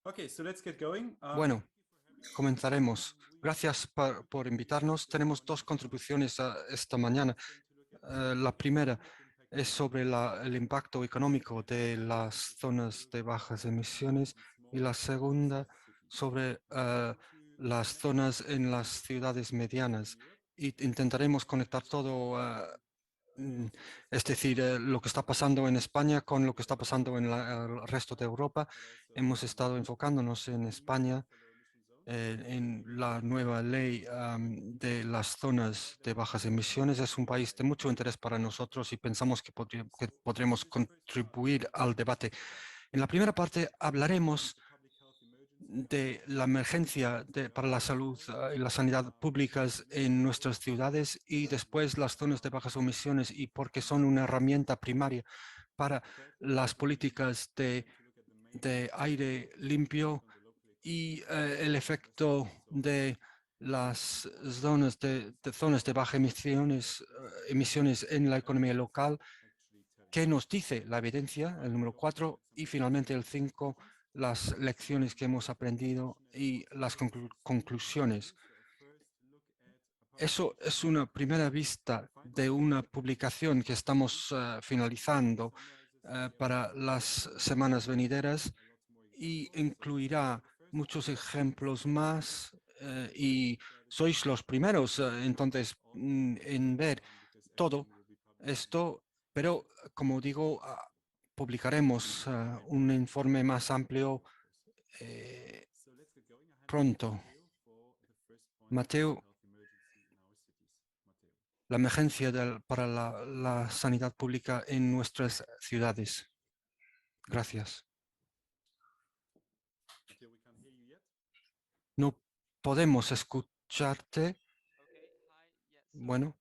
Okay, so let's get going. Bueno, comenzaremos. Gracias por invitarnos. Tenemos dos contribuciones esta mañana. La primera es sobre el impacto económico de las zonas de bajas emisiones y la segunda sobre las zonas en las ciudades medianas. Y intentaremos conectar todo, mm, es decir, lo que está pasando en España con lo que está pasando en el resto de Europa. Hemos estado enfocándonos en España en la nueva ley de las zonas de bajas emisiones. Es un país de mucho interés para nosotros y pensamos que podremos contribuir al debate. En la primera parte hablaremos de la emergencia para la salud y la sanidad públicas en nuestras ciudades y después las zonas de bajas emisiones y por qué son una herramienta primaria para las políticas de aire limpio y el efecto de las zonas de bajas emisiones en la economía local. ¿Qué nos dice la evidencia? El número 4 y finalmente el 5, las lecciones que hemos aprendido y las conclusiones. Eso es una primera vista de una publicación que estamos finalizando para las semanas venideras y incluirá muchos ejemplos más y sois los primeros entonces en ver todo esto, pero como digo, publicaremos un informe más amplio eh, pronto. Mateo, la emergencia para la sanidad pública en nuestras ciudades. Gracias. No podemos escucharte. Okay, hi. Yeah, sorry. Bueno,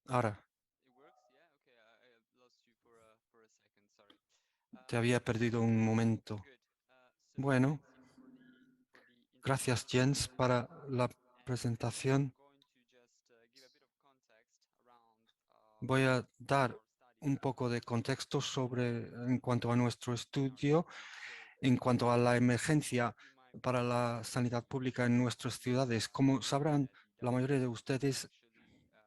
ahora It works. Yeah. Okay. I lost you for a second. Sorry. te había perdido un momento. Good. Bueno, Thanks, Jens, for the gracias introduction. Jens para la I'm presentación. going to just give a bit of context around Voy a dar our study. un poco de contexto en cuanto a nuestro estudio, en cuanto a la emergencia You might para la sanidad pública en nuestras ciudades. Como sabrán, la mayoría de ustedes actually just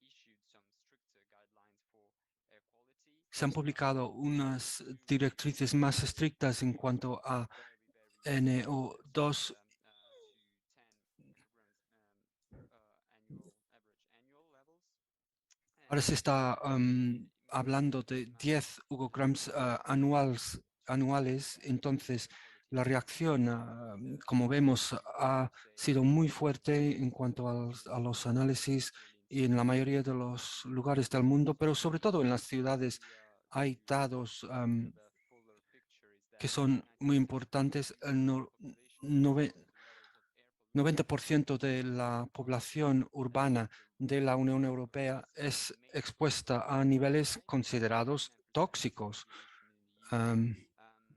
issued some stricter guidelines for air quality. se han publicado unas directrices más estrictas en cuanto a Very, very from NO2. 10 micrograms annual levels. Ahora se And está hablando de 10 UG anuales. Entonces, la reacción, como vemos, ha sido muy fuerte en cuanto a los análisis y en la mayoría de los lugares del mundo, pero sobre todo en las ciudades hay datos que son muy importantes. El 90% de la población urbana de la Unión Europea es expuesta a niveles considerados tóxicos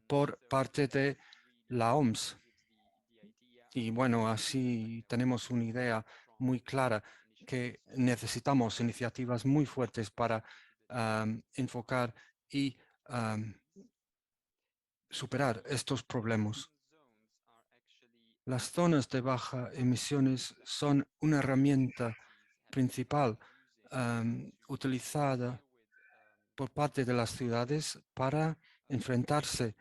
por parte de la OMS. Y bueno, así tenemos una idea muy clara que necesitamos iniciativas muy fuertes para enfocar y superar estos problemas. Las zonas de baja emisiones son una herramienta principal utilizada por parte de las ciudades para enfrentarse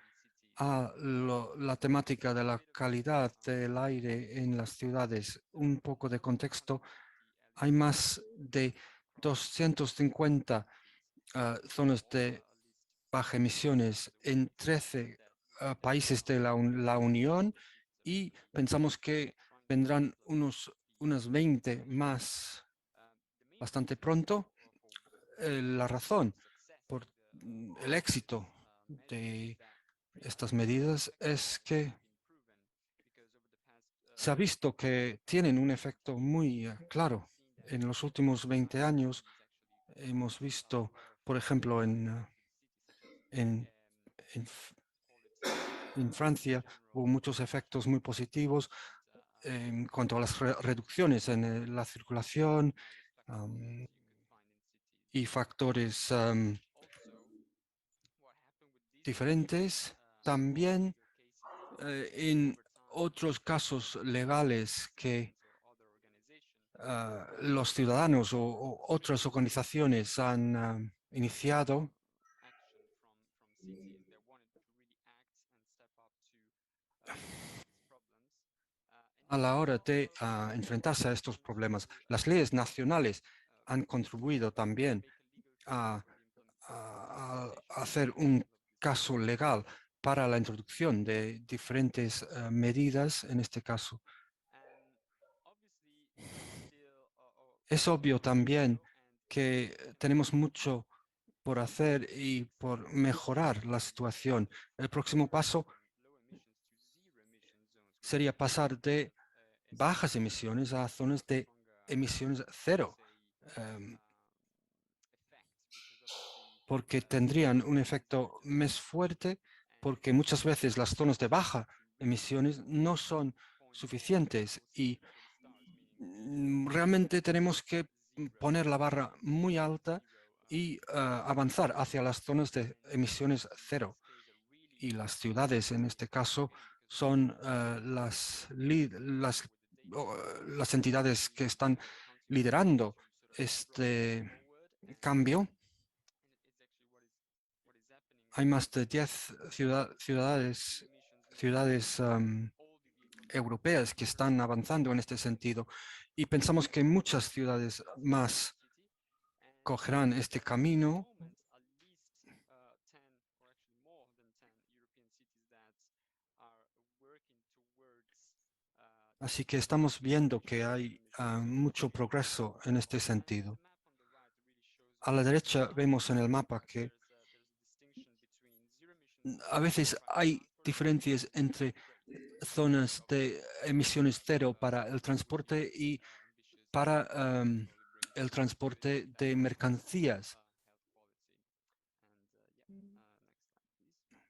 a la temática de la calidad del aire en las ciudades. Un poco de contexto, hay más de 250 zonas de baja emisiones en 13 países de la Unión y pensamos que vendrán unas 20 más bastante pronto. La razón por el éxito de estas medidas es que se ha visto que tienen un efecto muy claro. En los últimos 20 años hemos visto, por ejemplo, en, en en Francia hubo muchos efectos muy positivos en cuanto a las reducciones en la circulación y factores diferentes. También en otros casos legales que los ciudadanos o otras organizaciones han iniciado action from city if they wanted to really act and step up to these problems. And a in la hora general, de enfrentarse a estos almost problemas. all Las leyes nacionales han countries contribuido también make a legal a, framework for the a implementation hacer of un these caso measures. legal para la introducción de diferentes medidas en este caso. And obviously, there's still Es quite a obvio long way to también go, and que the tenemos next mucho por hacer y por mejorar la situación. El próximo paso from low emissions to zero emission zones, which sería would pasar de a bajas stronger, emisiones a zonas de stronger, emisiones let's cero, say, em, effect, because obviously porque the tendrían un emissions efecto matter, más fuerte, and porque muchas veces las zonas de we need baja to reach emisiones no son point four suficientes before seeing y what it starts, meaning we realmente tenemos que zero poner la barra muy alta zero y emissions avanzar hacia las zonas de and emisiones cero. plays a really Y las ciudades en este caso game because son obviously with the data las entidades que están counting on us liderando to sort of drive this este forward cambio. and it's actually what is happening Hay right más now de 10 zero ciudades, emission zones ciudades all the vehicles that are europeas que currently están avanzando en este on the sentido road y pensamos que muchas will be ciudades adopted by the más city and cogerán este at the camino. moment at least 10 or actually more than 10 European cities that are working towards Así this que estamos zero viendo emission que zone hay emissions. mucho progreso en este The sentido. map on the right really shows A you la that derecha vemos en el mapa que there's a distinction between zero emission zones a for veces private hay transport and diferencias entre great. zonas Obviously, de we have emisiones cero para el really transporte y ambitious para targets that probably bring us el to transporte even de better mercancías. health quality. And next slide, please.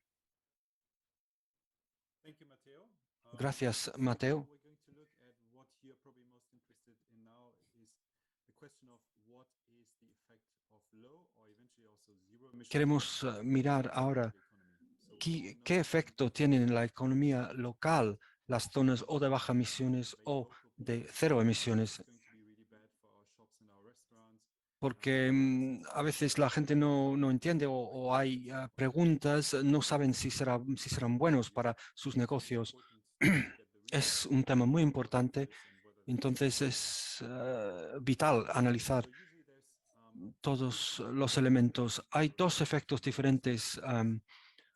Thank you, Matteo. Gracias, So Mateo. we're going to look at what you're probably most interested in now is the question of what is the effect of low or eventually also zero emission Queremos mirar on the ahora local economy. So we all qué know and efecto tienen en la economía local las zonas o de bajas from emisiones a very o local de perspective, cero this is emisiones. going to be really bad for our shops and our restaurants. Porque Since a most veces of la gente no entiende o hay preguntas, no saben si serán buenos para sus negocios. important to look at the real Es un effects tema muy of all of importante, this and whether they make entonces sense. es vital analizar So usually there's two todos key los effects elementos. Hay dos efectos diferentes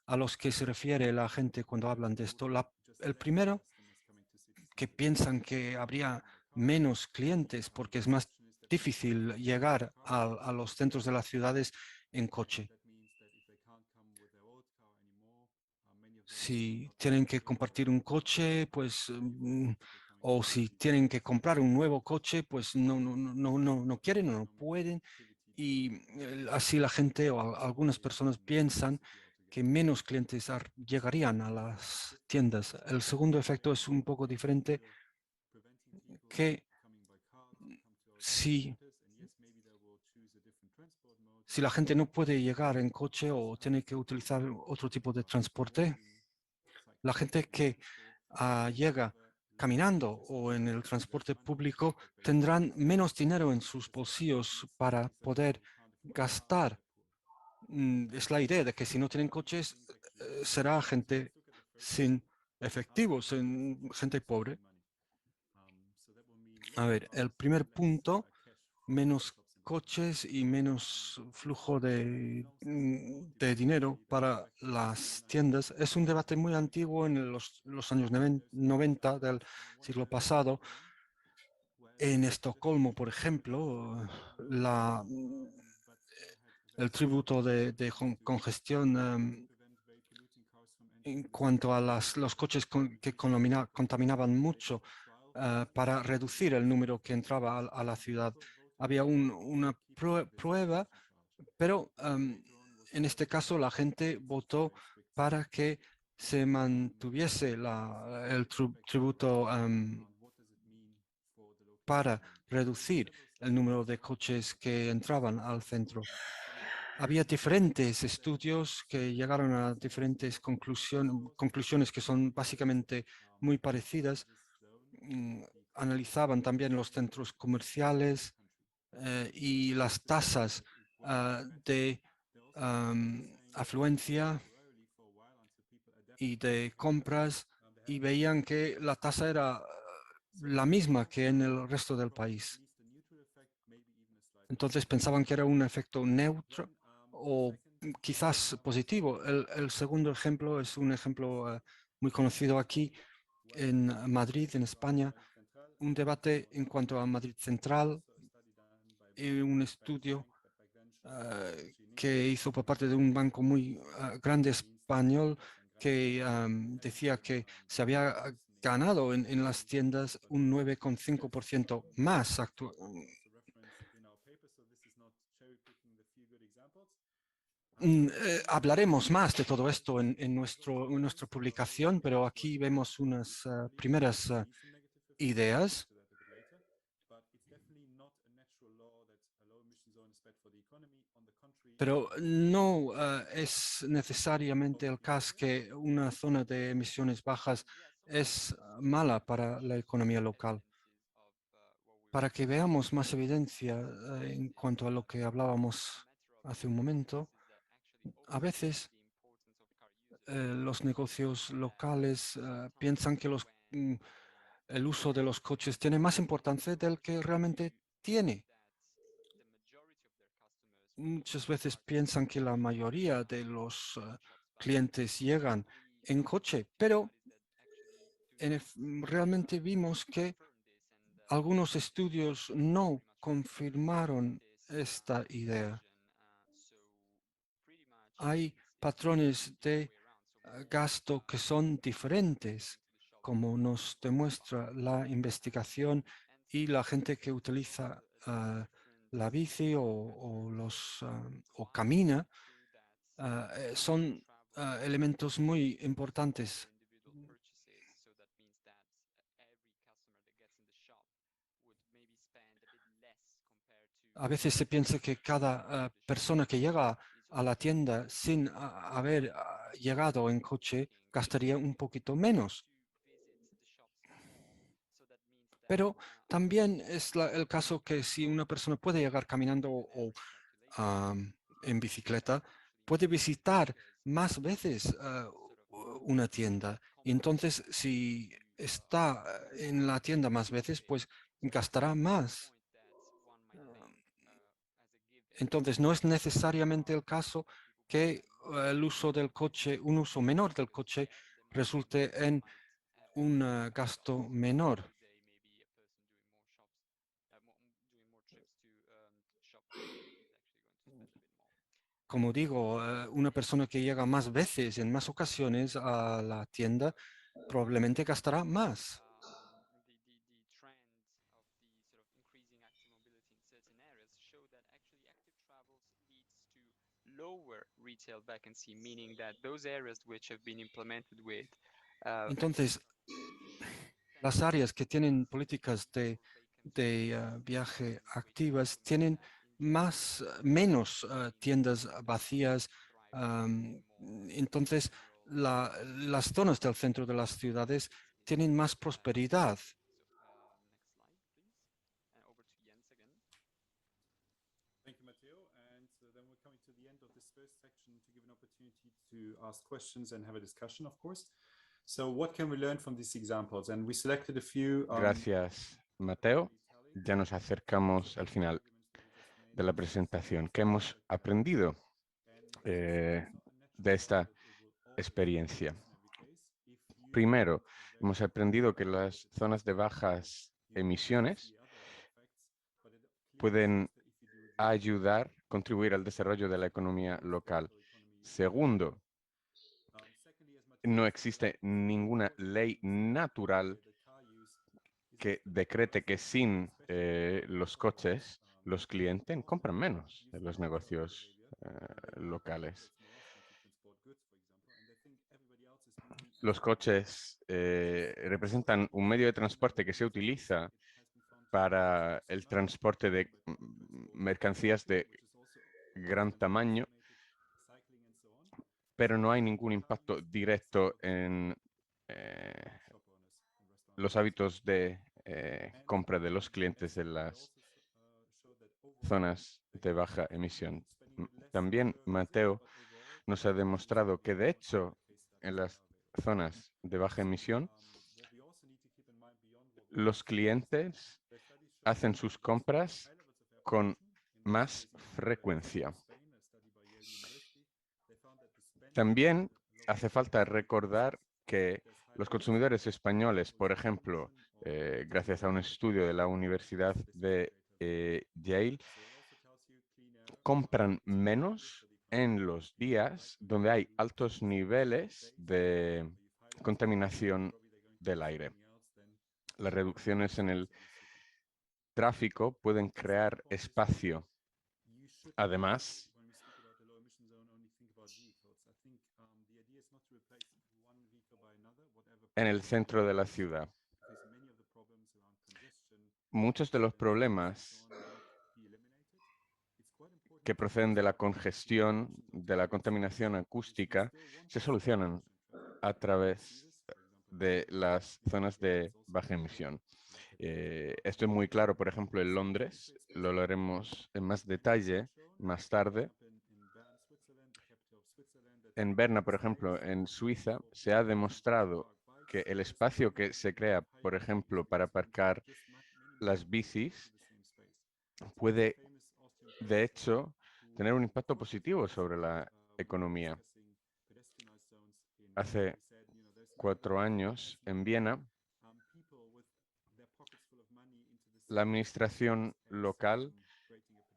a los que se refiere la gente cuando hablan de that esto. would be just El less primero, customers coming to city que centers piensan because que they don't habría own their car. menos clientes porque es The más assumption is that most people difícil don't own their llegar car, a los centros de las ciudades en and coche. that means that if they can't come with their old car anymore, many of them will Si not be tienen able que to afford compartir a un new car, coche, pues, even people coming o from si cities tienen que towards comprar un nuevo coche, pues no quieren o no economic pueden. activity to Y come to the city. así la gente o So algunas they personas leave the piensan city altogether. que menos clientes llegarían a las tiendas. El segundo efecto es un poco diferente, Either preventing people que coming by car to come to our city si, centers, and yes, maybe they will choose a different transport mode, si la gente no puede llegar en but coche o tiene que society utilizar otro tipo de are transporte, walking, la cycling, gente que instead llega rather leave caminando just o en el slightly less transporte money, público but basically tendrán menos dinero en sus because that bolsillos means para if they poder can't afford a car, gastar. they're poor. Es la idea de que si no tienen One of the coches, things actually is será so let's gente look at the first one. sin How do efectivos, consumers gente pobre. spend money? So that will mean A less ver, el cars, primer less punto, cash flowing to the menos shops and restaurants. coches y menos flujo Long de debate dinero actually that goes para back to the las 1990s. tiendas. Es un debate muy antiguo en los años There's two main 90 del factors. On the one siglo hand, pasado. Stockholm, who has En just Estocolmo, por introduced a ejemplo, low, but still had el very tributo significant de measures congestión to prevent very polluting cars from en entering the city. cuanto a los coches que contaminaban They mucho offered trial phases para reducir el número que entraba a la and ciudad. people voted Había to una keep this prueba, pollution charge. pero Later on was en este caso la gente it's just a votó very strict para system. que se mantuviese So el another effect tributo around what does it mean for the local para economy. So reducir several el studies número de coches que entraban al centro. to sum up the había diferentes estudios que llegaron a diferentes conclusiones que son básicamente muy parecidas. Analizaban también los centros comerciales y las tasas de afluencia y de compras, y veían que la tasa era la misma que en el resto del país. Entonces pensaban que era un efecto neutro o quizás positivo. El segundo ejemplo es un ejemplo muy conocido aquí en Madrid, en España, un debate en cuanto a Madrid Central y un estudio que hizo por parte de un banco muy grande español que decía que se había ganado en las tiendas un 9,5% más hablaremos más de todo esto en nuestra publicación, pero aquí vemos unas primeras ideas. Pero no es necesariamente el caso que una zona de emisiones bajas es mala para la economía local. Para que veamos más evidencia en cuanto a lo que hablábamos hace un momento, a veces los negocios locales piensan que el uso de los coches tiene más importancia del que realmente tiene. Muchas veces piensan que la mayoría de los clientes llegan en coche, pero realmente vimos que algunos estudios no confirmaron esta idea. Hay patrones de gasto que son diferentes, como nos demuestra la investigación, y la gente que utiliza la bici o camina son elementos muy importantes. A veces se piensa que cada persona que llega a la tienda sin haber llegado en coche gastaría un poquito menos. Pero también es el caso que si una persona puede llegar caminando o en bicicleta, puede visitar más veces una tienda. Y entonces, si está en la tienda más veces, pues gastará más. Entonces, no es necesariamente el caso que el uso del coche, un uso menor del coche, resulte en un gasto menor. Como digo, una persona que llega más veces, en más ocasiones a la tienda, probablemente gastará más. Lower retail vacancy, meaning that those areas which have been implemented with Entonces, las áreas que tienen políticas de viaje activas tienen menos tiendas vacías. Entonces, las zonas del centro de las ciudades tienen más prosperidad. Thank you, Matteo. And then we're coming to the end of this first section to give an opportunity to ask questions and have a discussion, of course. So what can we learn from these examples? And we selected a few. Gracias, Mateo. Ya nos acercamos al final de la presentación. ¿Qué hemos aprendido de esta experiencia? Primero, hemos aprendido que las zonas de bajas emisiones pueden contribuir al desarrollo de la economía local. Segundo, no existe ninguna ley natural que decrete que sin los coches los clientes compran menos en los negocios locales. Los coches representan un medio de transporte que se utiliza para el transporte de mercancías de gran tamaño, pero no hay ningún impacto directo en los hábitos de compra de los clientes de las zonas de baja emisión. También Mateo nos ha demostrado que, de hecho, en las zonas de baja emisión, los clientes hacen sus compras con más frecuencia. También hace falta recordar que los consumidores españoles, por ejemplo, gracias a un estudio de la Universidad de Yale, compran menos en los días donde hay altos niveles de contaminación del aire. Las reducciones en el tráfico pueden crear espacio. Además, en el centro de la ciudad, muchos de los problemas que proceden de la congestión, de la contaminación acústica, se solucionan a través de las zonas de baja emisión. Esto es muy claro, por ejemplo, en Londres. Lo haremos en más detalle más tarde. En Berna, por ejemplo, en Suiza, se ha demostrado que el espacio que se crea, por ejemplo, para aparcar las bicis, puede, de hecho, tener un impacto positivo sobre la economía. Hace 4 años, en Viena, la administración local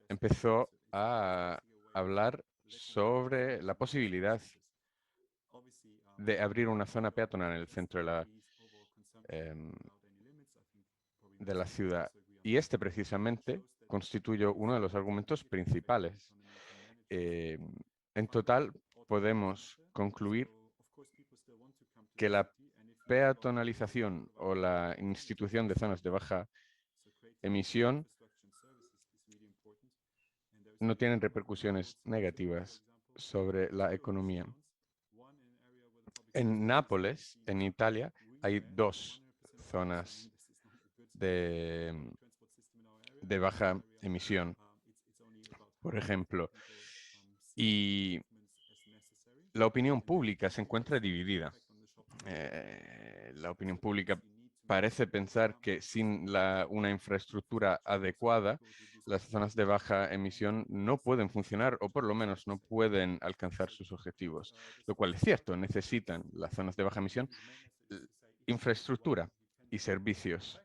empezó a hablar sobre la posibilidad de abrir una zona peatonal en el centro de la ciudad. Y este precisamente constituye uno de los argumentos principales. En total, podemos concluir que la peatonalización o la institución de zonas de baja emisión no tienen repercusiones negativas sobre la economía. En Nápoles, en Italia, hay 2 zonas de baja emisión, por ejemplo, y la opinión pública se encuentra dividida. La opinión pública parece pensar que sin una infraestructura adecuada, las zonas de baja emisión no pueden funcionar o por lo menos no pueden alcanzar sus objetivos, lo cual es cierto. Necesitan las zonas de baja emisión infraestructura y servicios.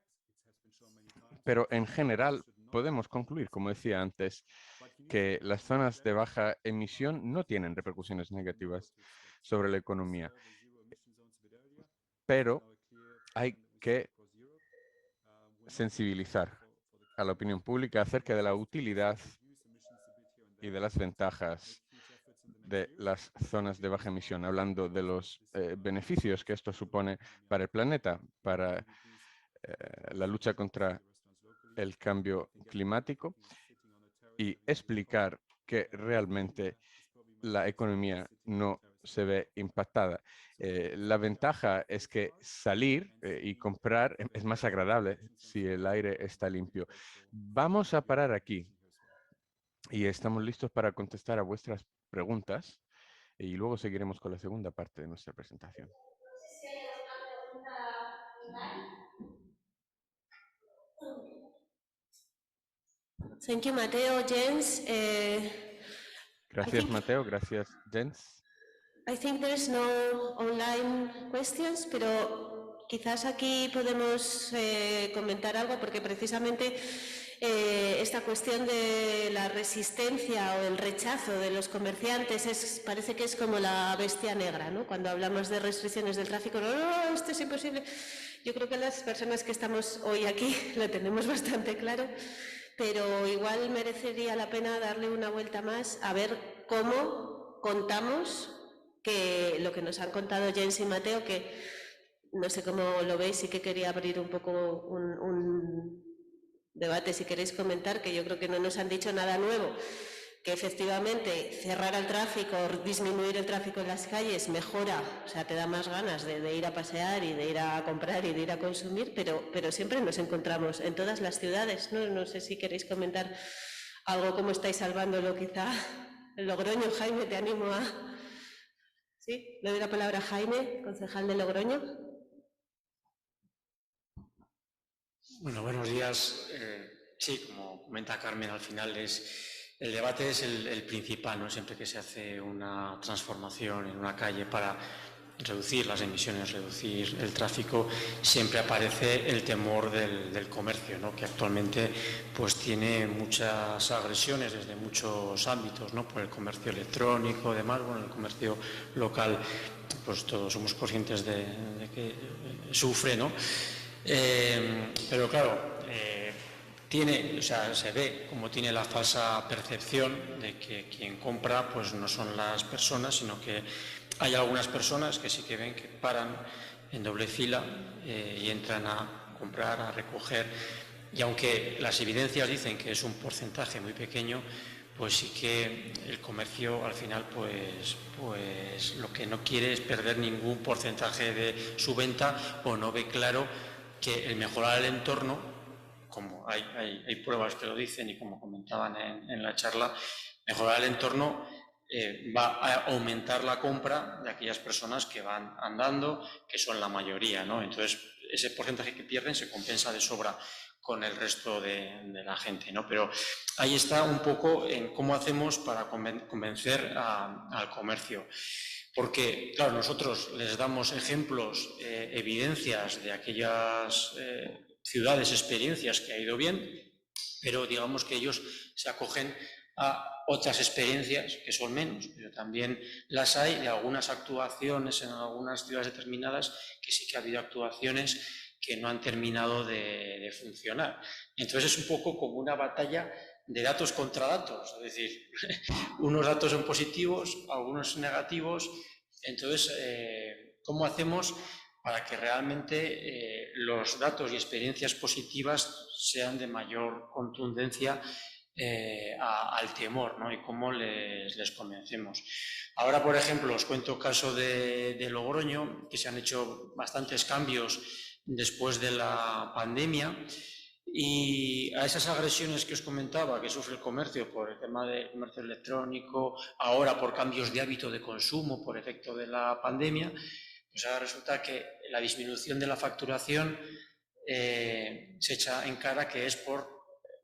Pero en general podemos concluir, como decía antes, que las zonas de baja emisión no tienen repercusiones negativas sobre la economía. Pero hay que sensibilizar a la opinión pública acerca de la utilidad y de las ventajas de las zonas de baja emisión, hablando de los beneficios que esto supone para el planeta, para la lucha contra el cambio climático y explicar que realmente la economía no se ve impactada. La ventaja es que salir y comprar es más agradable si el aire está limpio. Vamos a parar aquí y estamos listos para contestar a vuestras preguntas y luego seguiremos con la segunda parte de nuestra presentación. Thank you, Mateo, Jens. Gracias, Mateo. Gracias, Jens. I think there's no online questions, pero quizás aquí podemos comentar algo porque precisamente esta cuestión de la resistencia o el rechazo de los comerciantes parece que es como la bestia negra, ¿no? Cuando hablamos de restricciones del tráfico, no, esto es imposible. Yo creo que las personas que estamos hoy aquí lo tenemos bastante claro, pero igual merecería la pena darle una vuelta más a ver cómo contamos que lo que nos han contado Jens y Mateo, que no sé cómo lo veis y que quería abrir un poco un debate, si queréis comentar, que yo creo que no nos han dicho nada nuevo, que efectivamente cerrar el tráfico, disminuir el tráfico en las calles mejora, o sea, te da más ganas de ir a pasear y de ir a comprar y de ir a consumir, pero siempre nos encontramos en todas las ciudades, ¿no? No sé si queréis comentar algo, cómo estáis salvándolo quizá. En Logroño, Jaime, te animo a... Sí, le doy la palabra a Jaime, concejal de Logroño. Bueno, buenos días. Sí, como comenta Carmen, al final el debate es el principal, ¿no? Siempre que se hace una transformación en una calle para reducir las emisiones, reducir el tráfico, siempre aparece el temor del comercio, ¿no? Que actualmente pues tiene muchas agresiones desde muchos ámbitos, ¿no? Por el comercio electrónico, demás, bueno, el comercio local, pues todos somos conscientes de que sufre, ¿no? Pero claro, se ve como tiene la falsa percepción de que quien compra pues no son las personas, sino que hay algunas personas que sí que ven que paran en doble fila y entran a comprar, a recoger, y aunque las evidencias dicen que es un porcentaje muy pequeño, pues sí que el comercio al final pues lo que no quiere es perder ningún porcentaje de su venta, o no ve claro que el mejorar el entorno, como hay pruebas que lo dicen y como comentaban en la charla, mejorar el entorno va a aumentar la compra de aquellas personas que van andando, que son la mayoría, ¿no? Entonces, ese porcentaje que pierden se compensa de sobra con el resto de la gente, ¿no? Pero ahí está un poco en cómo hacemos para convencer al comercio. Porque, claro, nosotros les damos ejemplos, evidencias de aquellas ciudades, experiencias que ha ido bien, pero digamos que ellos se acogen a otras experiencias que son menos, pero también las hay de algunas actuaciones en algunas ciudades determinadas, que sí que ha habido actuaciones que no han terminado de funcionar. Entonces es un poco como una batalla de datos contra datos, es decir, unos datos son positivos, algunos son negativos. Entonces, ¿cómo hacemos para que realmente los datos y experiencias positivas sean de mayor contundencia al temor, ¿no? Y cómo les convencemos? Ahora, por ejemplo, os cuento caso de Logroño, que se han hecho bastantes cambios después de la pandemia. Y a esas agresiones que os comentaba que sufre el comercio por el tema del comercio electrónico, ahora por cambios de hábito de consumo por efecto de la pandemia, pues ahora resulta que la disminución de la facturación se echa en cara que es por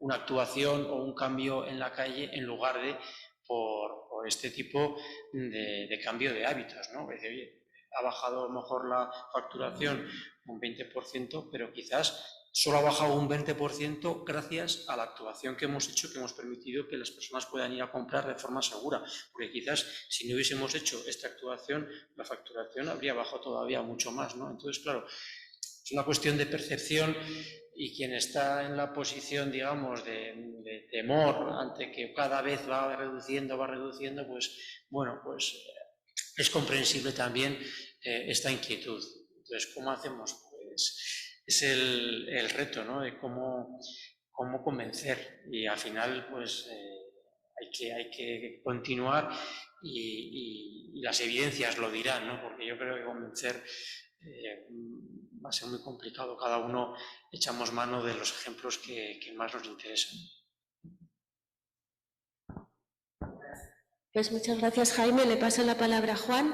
una actuación o un cambio en la calle en lugar de por este tipo de cambio de hábitos, ¿no? Es decir, oye, ha bajado a lo mejor la facturación un 20%, pero quizás solo ha bajado un 20% gracias a la actuación que hemos hecho, que hemos permitido que las personas puedan ir a comprar de forma segura, porque quizás si no hubiésemos hecho esta actuación, la facturación habría bajado todavía mucho más, ¿no? Entonces, claro, es una cuestión de percepción, y quien está en la posición, digamos, de temor ante que cada vez va reduciendo, pues, bueno, pues es comprensible también esta inquietud. Entonces, ¿cómo hacemos? Pues es el reto, ¿no? De cómo convencer, y al final pues hay que continuar, y las evidencias lo dirán, ¿no? Porque yo creo que convencer va a ser muy complicado. Cada uno echamos mano de los ejemplos que más nos interesan. Pues muchas gracias, Jaime. Le paso la palabra a Juan.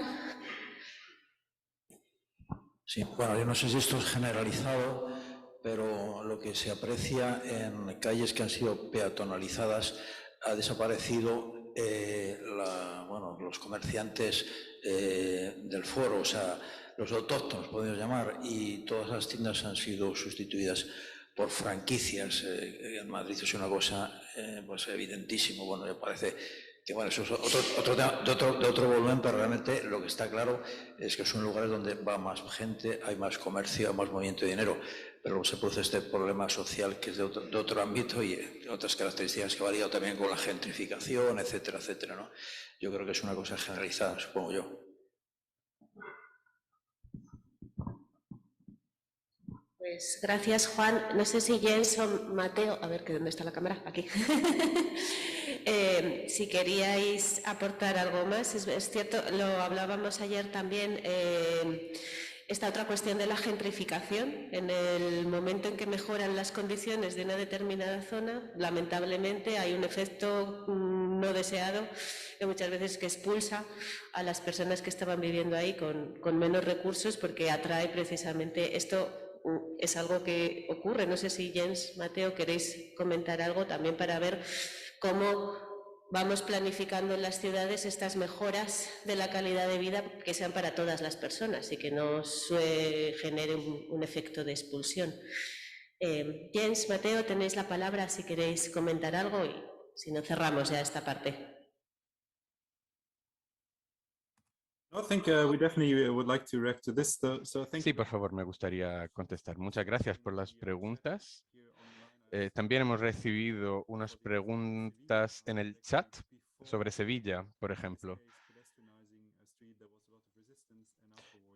Sí, bueno, yo no sé si esto es generalizado, pero lo que se aprecia en calles que han sido peatonalizadas, ha desaparecido los comerciantes del foro, o sea, los autóctonos, podemos llamar, y todas las tiendas han sido sustituidas por franquicias. En Madrid es una cosa pues evidentísimo. Bueno, me parece que bueno, eso es otro tema de otro volumen, pero realmente lo que está claro es que son lugares donde va más gente, hay más comercio, hay más movimiento de dinero, pero se produce este problema social que es de otro ámbito y otras características que va ligado también con la gentrificación, etcétera, etcétera, ¿no? Yo creo que es una cosa generalizada, supongo yo. Pues gracias, Juan. No sé si Jens o Mateo, a ver, ¿dónde está la cámara? Aquí. Si queríais aportar algo más, es cierto, lo hablábamos ayer también, esta otra cuestión de la gentrificación. En el momento en que mejoran las condiciones de una determinada zona, lamentablemente hay un efecto no deseado que muchas veces que expulsa a las personas que estaban viviendo ahí con menos recursos, porque atrae precisamente esto. Es algo que ocurre. No sé si Jens, Mateo, queréis comentar algo también para ver cómo vamos planificando en las ciudades estas mejoras de la calidad de vida que sean para todas las personas y que no genere un efecto de expulsión. Jens, Mateo, tenéis la palabra si queréis comentar algo y si no cerramos ya esta parte. Sí, por favor, me gustaría contestar. Muchas gracias por las preguntas. También hemos recibido unas preguntas en el chat sobre Sevilla, por ejemplo.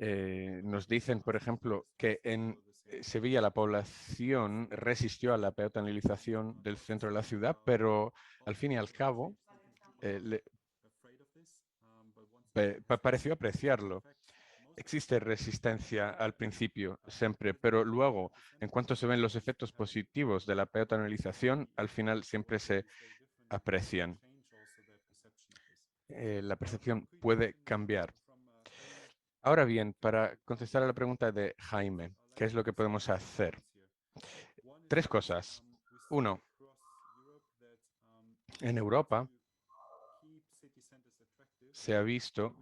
Nos dicen, por ejemplo, que en Sevilla la población resistió a la peatonalización del centro de la ciudad, pero al fin y al cabo pareció apreciarlo. Existe resistencia al principio, siempre, pero luego, en cuanto se ven los efectos positivos de la peatonalización, al final siempre se aprecian. La percepción puede cambiar. Ahora bien, para contestar a la pregunta de Jaime, ¿qué es lo que podemos hacer? 3 cosas. 1, en Europa se ha visto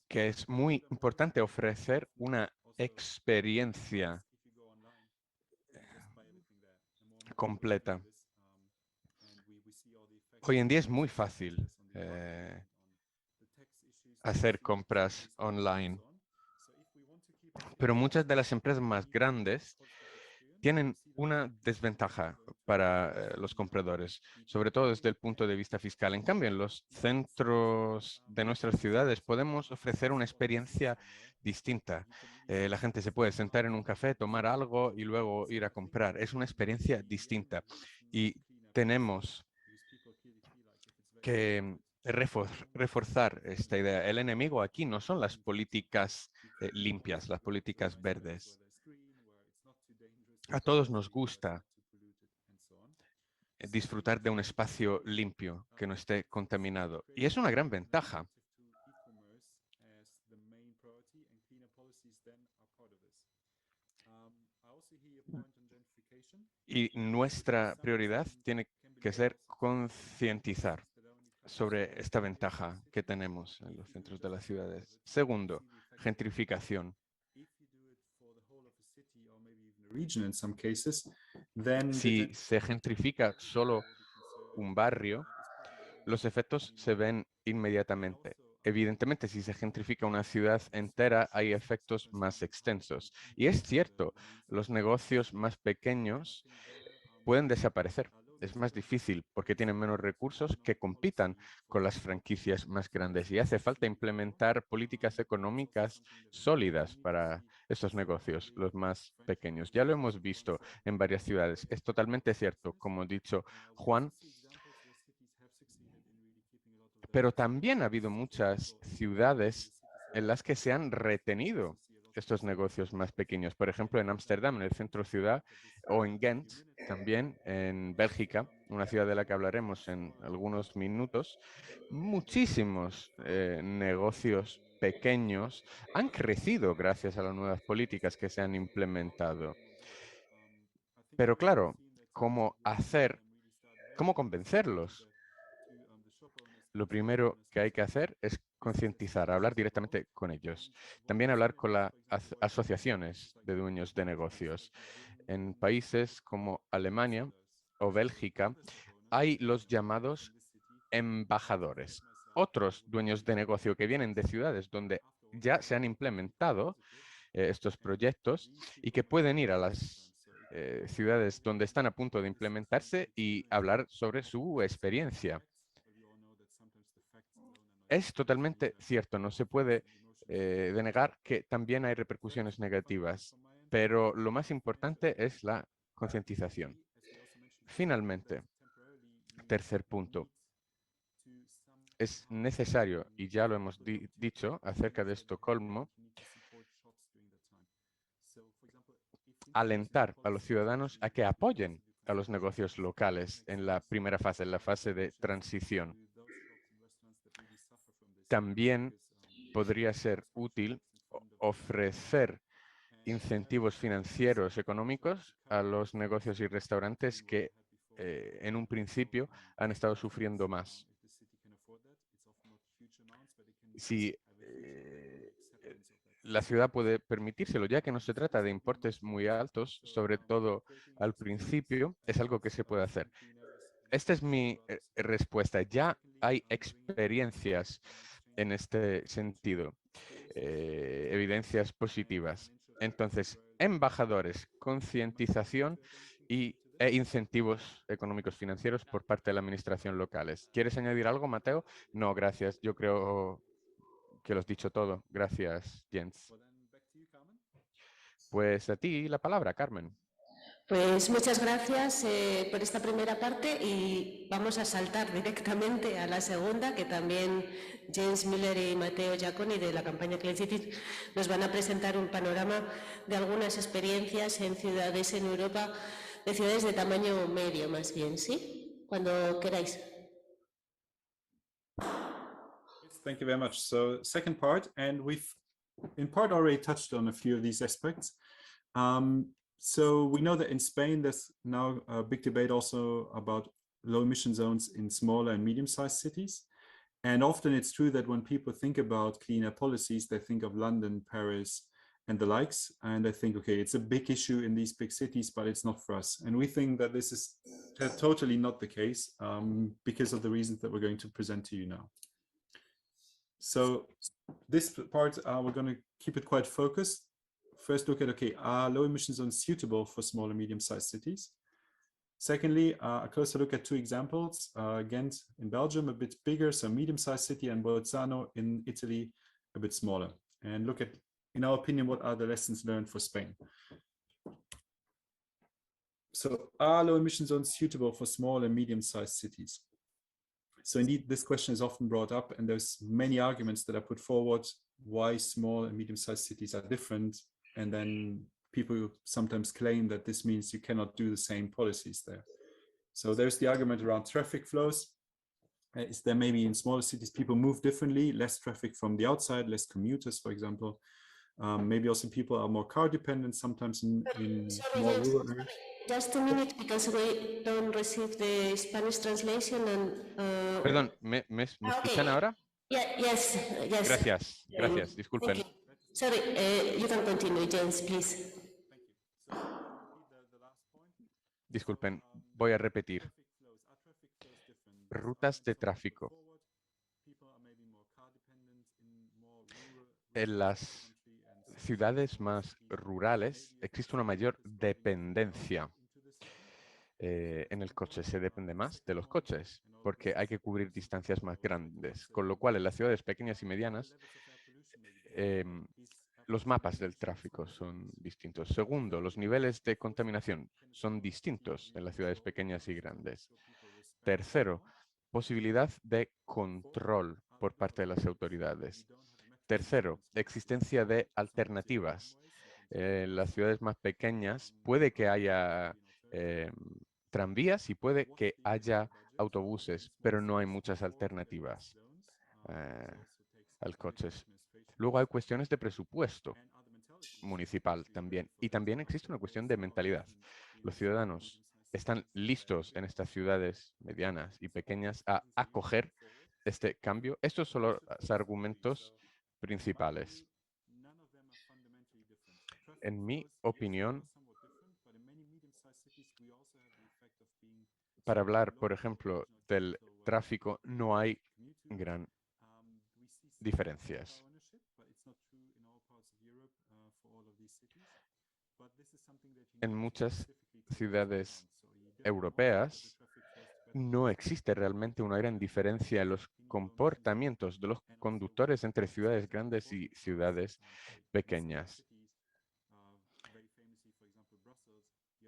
que es muy importante ofrecer una experiencia completa. Hoy en día es muy fácil hacer compras online, pero muchas de las empresas más grandes tienen una desventaja para los compradores, sobre todo desde el punto de vista fiscal. En cambio, en los centros de nuestras ciudades podemos ofrecer una experiencia distinta. La gente se puede sentar en un café, tomar algo y luego ir a comprar. Es una experiencia distinta y tenemos que reforzar esta idea. El enemigo aquí no son las políticas limpias, las políticas verdes. A todos nos gusta disfrutar de un espacio limpio, que no esté contaminado. Y es una gran ventaja. Y nuestra prioridad tiene que ser concientizar sobre esta ventaja que tenemos en los centros de las ciudades. Segundo, gentrificación. Si se gentrifica solo un barrio, los efectos se ven inmediatamente. Evidentemente, si se gentrifica una ciudad entera, hay efectos más extensos. Y es cierto, los negocios más pequeños pueden desaparecer. Es más difícil porque tienen menos recursos que compitan con las franquicias más grandes y hace falta implementar políticas económicas sólidas para estos negocios, los más pequeños. Ya lo hemos visto en varias ciudades. Es totalmente cierto, como ha dicho Juan, pero también ha habido muchas ciudades en las que se han retenido estos negocios más pequeños. Por ejemplo, en Ámsterdam, en el centro ciudad, o en Ghent, también en Bélgica, una ciudad de la que hablaremos en algunos minutos, muchísimos negocios pequeños han crecido gracias a las nuevas políticas que se han implementado. Pero claro, ¿cómo convencerlos? Lo primero que hay que hacer es concientizar, hablar directamente con ellos. También hablar con las asociaciones de dueños de negocios. En países como Alemania o Bélgica hay los llamados embajadores, otros dueños de negocio que vienen de ciudades donde ya se han implementado estos proyectos y que pueden ir a las ciudades donde están a punto de implementarse y hablar sobre su experiencia. Es totalmente cierto, no se puede denegar que también hay repercusiones negativas, pero lo más importante es la concientización. Finalmente, tercer punto. Es necesario, y ya lo hemos dicho acerca de Estocolmo, alentar a los ciudadanos a que apoyen a los negocios locales en la primera fase, en la fase de transición. También podría ser útil ofrecer incentivos financieros económicos a los negocios y restaurantes que en un principio han estado sufriendo más. Si la ciudad puede permitírselo, ya que no se trata de importes muy altos, sobre todo al principio, es algo que se puede hacer. Esta es mi respuesta. Ya hay experiencias en este sentido, evidencias positivas. Entonces, embajadores, concientización e incentivos económicos financieros por parte de la administración locales. ¿Quieres añadir algo, Mateo? No, gracias. Yo creo que lo has dicho todo. Gracias, Jens. Pues a ti la palabra, Carmen. Pues muchas gracias por esta primera parte y vamos a saltar directamente a la segunda, que también James Miller y Matteo Giaconi de la campaña Clean Cities nos van a presentar un panorama de algunas experiencias en ciudades en Europa, de ciudades de tamaño medio más bien, ¿sí? Cuando queráis. Yes, thank you very much. So second part, and we've in part already touched on a few of these aspects. So we know that in Spain, there's now a big debate also about low emission zones in smaller and medium-sized cities. And often it's true that when people think about cleaner policies, they think of London, Paris, and the likes. And I think, okay, it's a big issue in these big cities, but it's not for us. And we think that this is totally not the case because of the reasons that we're going to present to you now. So this part, we're going to keep it quite focused. First, look at, okay, are low emission zones suitable for small and medium-sized cities? Secondly, a closer look at two examples. Ghent in Belgium, a bit bigger, so medium-sized city, and Bolzano in Italy, a bit smaller. And look at, in our opinion, what are the lessons learned for Spain? So are low emission zones suitable for small and medium-sized cities? So indeed, this question is often brought up, and there's many arguments that are put forward why small and medium-sized cities are different. And then people sometimes claim that this means you cannot do the same policies there. So there's the argument around traffic flows. Is there maybe in smaller cities, people move differently, less traffic from the outside, less commuters, for example. Maybe also people are more car dependent sometimes in more rural areas. Just a minute, because we don't receive the Spanish translation. And, Perdón, ¿me escuchan ahora? Yeah, yes. Gracias, disculpen. Sorry, you can continue, James, please. Disculpen, voy a repetir. Rutas de tráfico. En las ciudades más rurales existe una mayor dependencia en el coche. Se depende más de los coches porque hay que cubrir distancias más grandes. Con lo cual, en las ciudades pequeñas y medianas, los mapas del tráfico son distintos. Segundo, los niveles de contaminación son distintos en las ciudades pequeñas y grandes. Tercero, posibilidad de control por parte de las autoridades. Tercero, existencia de alternativas. En las ciudades más pequeñas puede que haya tranvías y puede que haya autobuses, pero no hay muchas alternativas al coche. Luego hay cuestiones de presupuesto municipal también. Y también existe una cuestión de mentalidad. Los ciudadanos están listos en estas ciudades medianas y pequeñas a acoger este cambio. Estos son los argumentos principales. En mi opinión, para hablar, por ejemplo, del tráfico, no hay gran diferencias. En muchas ciudades europeas no existe realmente una gran diferencia en los comportamientos de los conductores entre ciudades grandes y ciudades pequeñas.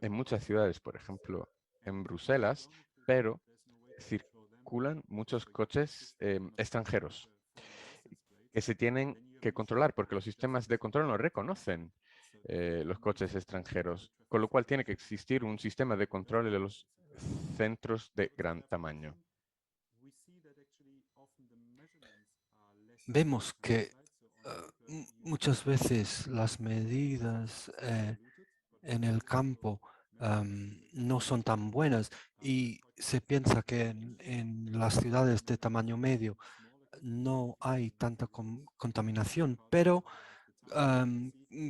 En muchas ciudades, por ejemplo, en Bruselas, pero circulan muchos coches extranjeros que se tienen que controlar porque los sistemas de control no reconocen los coches extranjeros, con lo cual tiene que existir un sistema de control de los centros de gran tamaño. Vemos que muchas veces las medidas en el campo no son tan buenas y se piensa que en las ciudades de tamaño medio no hay tanta contaminación, pero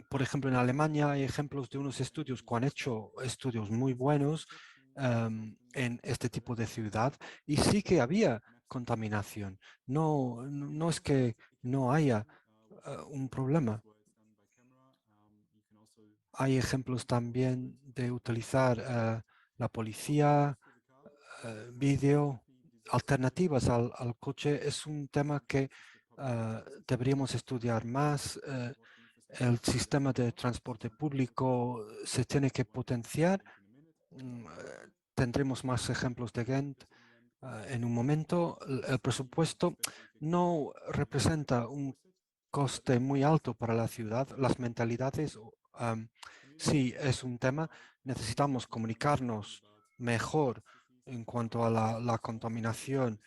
por ejemplo, en Alemania hay ejemplos de unos estudios que han hecho estudios muy buenos en este tipo de ciudad y sí que había contaminación. No es que no haya un problema. Hay ejemplos también de utilizar la policía, vídeo, alternativas al coche. Es un tema que deberíamos estudiar más. El sistema de transporte público se tiene que potenciar. Tendremos más ejemplos de Ghent en un momento. El presupuesto no representa un coste muy alto para la ciudad. Las mentalidades sí es un tema. Necesitamos comunicarnos mejor en cuanto a la contaminación.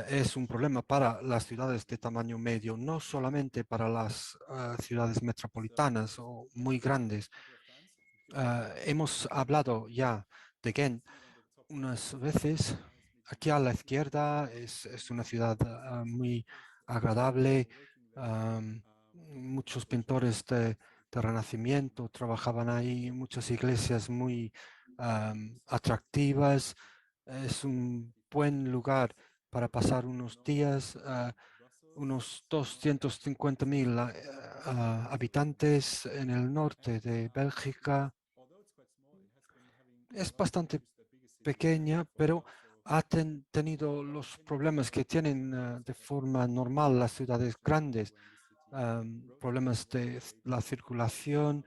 Es un problema para las ciudades de tamaño medio, no solamente para las ciudades metropolitanas o muy grandes. Hemos hablado ya de Ghent unas veces. Aquí a la izquierda es una ciudad muy agradable. Muchos pintores de Renacimiento trabajaban ahí, muchas iglesias muy atractivas. Es un buen lugar para pasar unos días. Unos 250.000 habitantes en el norte de Bélgica. Es bastante pequeña, pero ha tenido los problemas que tienen de forma normal las ciudades grandes, problemas de la circulación,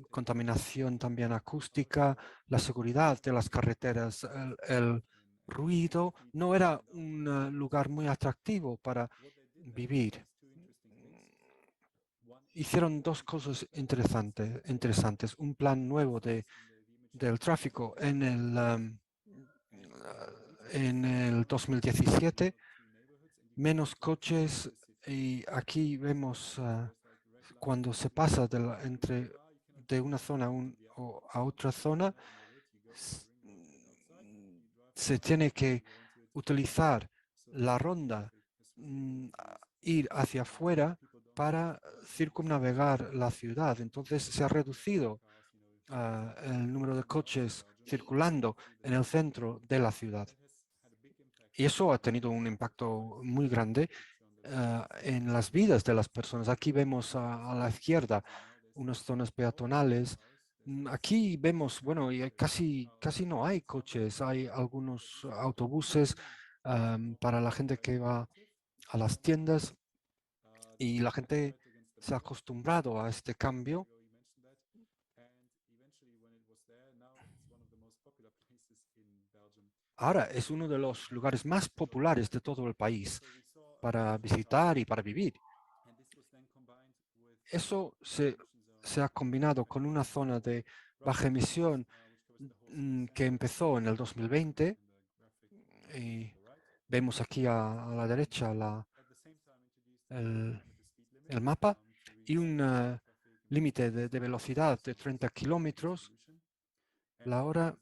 contaminación también acústica, la seguridad de las carreteras, el ruido. No era un lugar muy atractivo para vivir. Hicieron dos cosas interesantes. Un plan nuevo del tráfico en el 2017, menos coches, y aquí vemos cuando se pasa de una zona a otra zona, se tiene que utilizar la ronda, ir hacia afuera para circunnavegar la ciudad. Entonces se ha reducido el número de coches circulando en el centro de la ciudad. Y eso ha tenido un impacto muy grande en las vidas de las personas. Aquí vemos a la izquierda unas zonas peatonales. Aquí vemos, bueno, y casi no hay coches, hay algunos autobuses para la gente que va a las tiendas y la gente se ha acostumbrado a este cambio. Ahora es uno de los lugares más populares de todo el país para visitar y para vivir. Eso se ha combinado con una zona de baja emisión que empezó en el 2020. Y vemos aquí a la derecha el mapa y un límite de velocidad de 30 kilómetros la hora.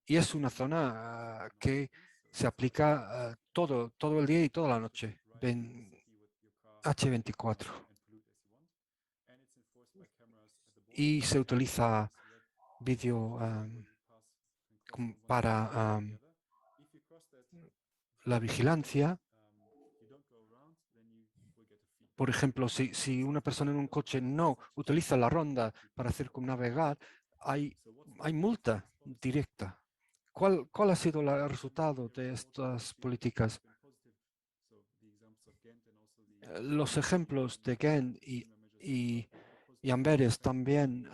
Y es una zona que se aplica todo el día y toda la noche, H24. Y se utiliza vídeo para la vigilancia. Por ejemplo, si una persona en un coche no utiliza la ronda para circunnavegar, hay multa directa. ¿Cuál ha sido el resultado de estas políticas? Los ejemplos de Ghent y Amberes también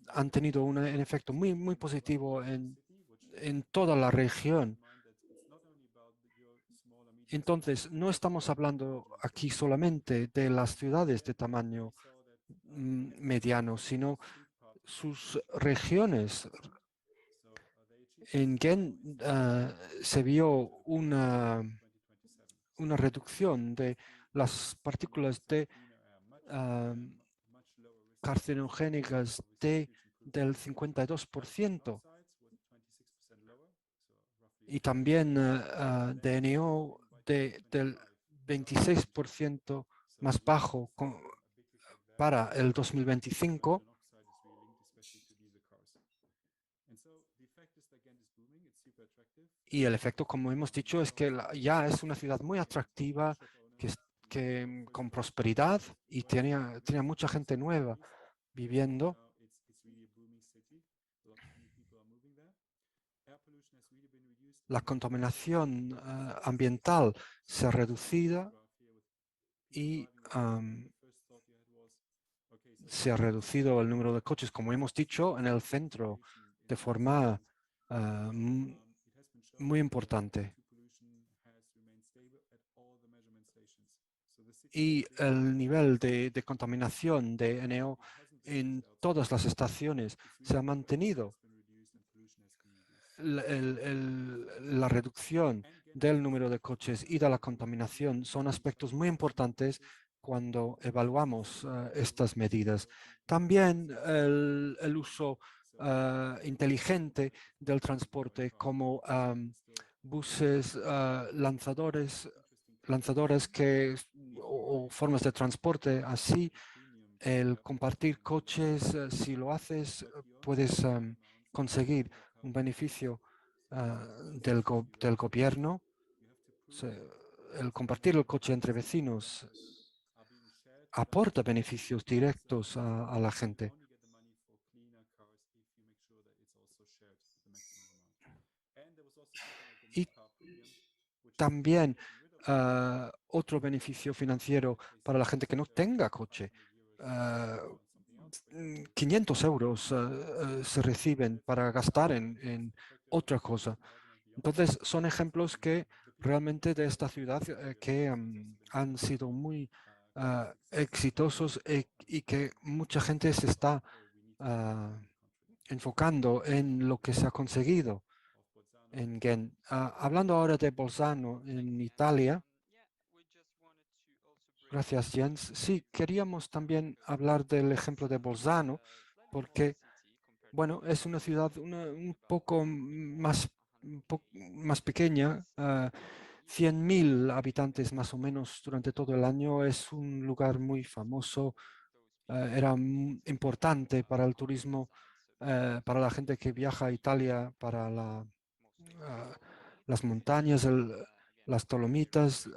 han tenido un efecto muy positivo en toda la región. Entonces, no estamos hablando aquí solamente de las ciudades de tamaño mediano, sino sus regiones. En Gen se vio una reducción de las partículas carcinogénicas del 52% y también de NO del 26% más bajo para el 2025. Y el efecto, como hemos dicho, es que ya es una ciudad muy atractiva, con prosperidad y tenía mucha gente nueva viviendo. La contaminación ambiental se ha reducido y se ha reducido el número de coches, como hemos dicho, en el centro de forma muy importante. Y el nivel de contaminación de NO en todas las estaciones se ha mantenido. La reducción del número de coches y de la contaminación son aspectos muy importantes cuando evaluamos estas medidas. También el uso inteligente del transporte como buses lanzadores o formas de transporte así. El compartir coches, si lo haces, puedes conseguir un beneficio del gobierno. El compartir el coche entre vecinos aporta beneficios directos a la gente. Y también otro beneficio financiero para la gente que no tenga coche. 500 euros se reciben para gastar en otra cosa. Entonces, son ejemplos que realmente de esta ciudad que han sido muy exitosos y que mucha gente se está enfocando en lo que se ha conseguido en Gen. Hablando ahora de Bolzano en Italia. Gracias, Jens. Sí, queríamos también hablar del ejemplo de Bolzano, porque, bueno, es una ciudad un poco más pequeña, 100.000 habitantes más o menos durante todo el año. Es un lugar muy famoso, era importante para el turismo, para la gente que viaja a Italia, para las montañas, las Dolomitas,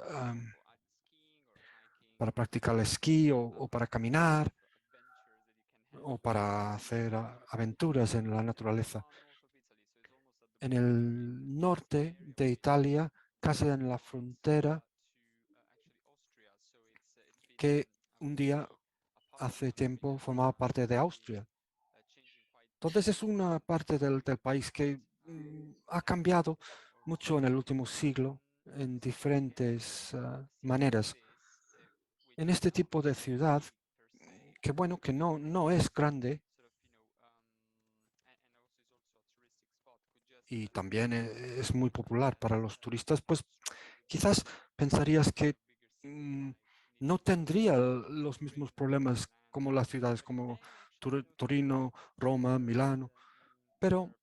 para practicar el esquí o para caminar o para hacer aventuras en la naturaleza. En el norte de Italia, casi en la frontera, que un día hace tiempo formaba parte de Austria. Entonces es una parte del país que ha cambiado mucho en el último siglo en diferentes maneras. En este tipo de ciudad, que bueno, que no es grande y también es muy popular para los turistas, pues quizás pensarías que no tendría los mismos problemas como las ciudades como Torino, Roma, Milano, pero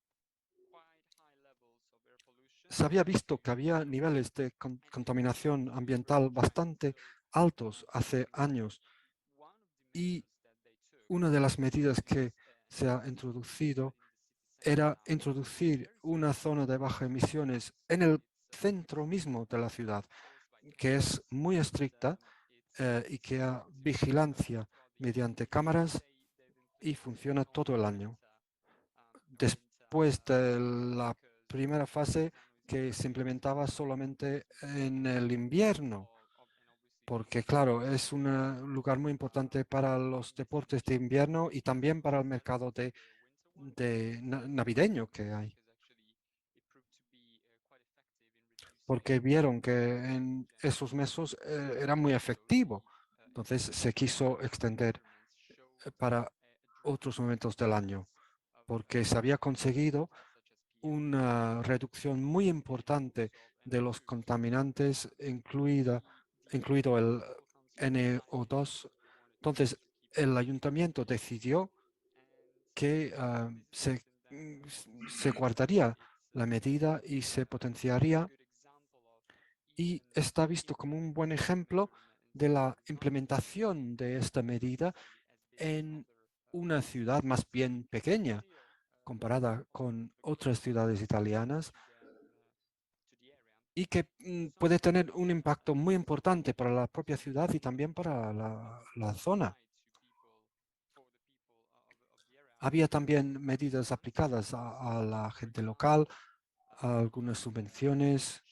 se había visto que había niveles de contaminación ambiental bastante altos hace años y una de las medidas que se ha introducido era introducir una zona de bajas emisiones en el centro mismo de la ciudad, que es muy estricta y que ha vigilancia mediante cámaras y funciona todo el año. Después de la primera fase que se implementaba solamente en el invierno, porque claro, es un lugar muy importante para los deportes de invierno y también para el mercado de navideño que hay, porque vieron que en esos meses era muy efectivo. Entonces se quiso extender para otros momentos del año, porque se había conseguido una reducción muy importante de los contaminantes, incluido el NO2. Entonces, el ayuntamiento decidió que se guardaría la medida y se potenciaría, y está visto como un buen ejemplo de la implementación de esta medida en una ciudad más bien pequeña comparada con otras ciudades italianas, y que puede tener un impacto muy importante para la propia ciudad y también para la zona. Había también medidas aplicadas a la gente local, a algunas subvenciones.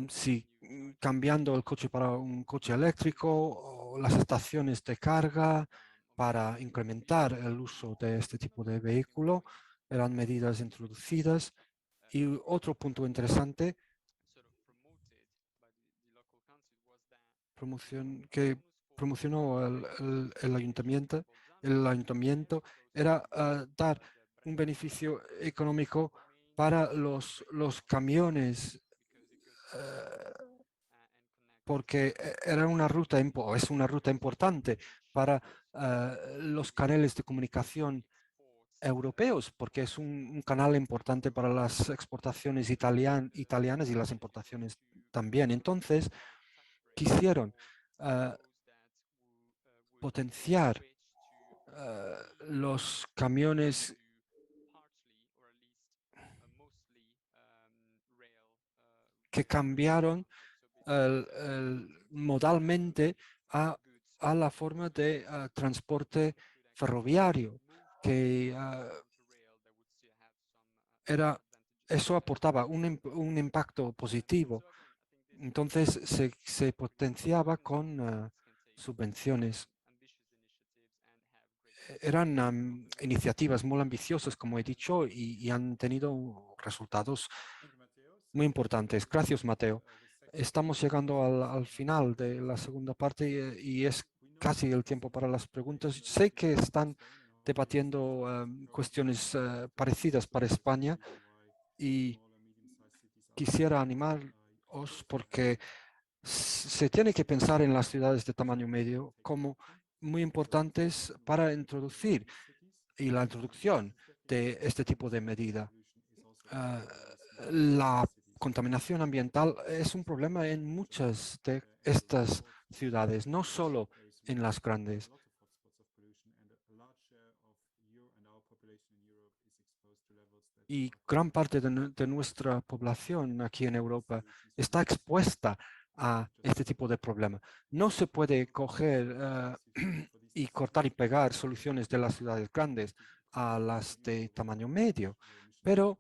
Si cambiando el coche para un coche eléctrico, o las estaciones de carga para incrementar el uso de este tipo de vehículo, eran medidas introducidas. Y otro punto interesante que promocionó el ayuntamiento era dar un beneficio económico para los camiones, porque era una ruta, es una ruta importante para los canales de comunicación europeos, porque es un canal importante para las exportaciones italianas y las importaciones también. Entonces, quisieron potenciar los camiones que cambiaron modalmente a la forma de transporte ferroviario, que eso aportaba un impacto positivo. Entonces se potenciaba con subvenciones. Eran iniciativas muy ambiciosas, como he dicho, y han tenido resultados muy importantes. Gracias, Mateo. Estamos llegando al final de la segunda parte y es casi el tiempo para las preguntas. Sé que están debatiendo cuestiones parecidas para España, y quisiera animaros porque se tiene que pensar en las ciudades de tamaño medio como muy importantes para introducir y la introducción de este tipo de medida. La contaminación ambiental es un problema en muchas de estas ciudades, no solo en las grandes. Y gran parte de nuestra población aquí en Europa está expuesta a este tipo de problema. No se puede coger y cortar y pegar soluciones de las ciudades grandes a las de tamaño medio, pero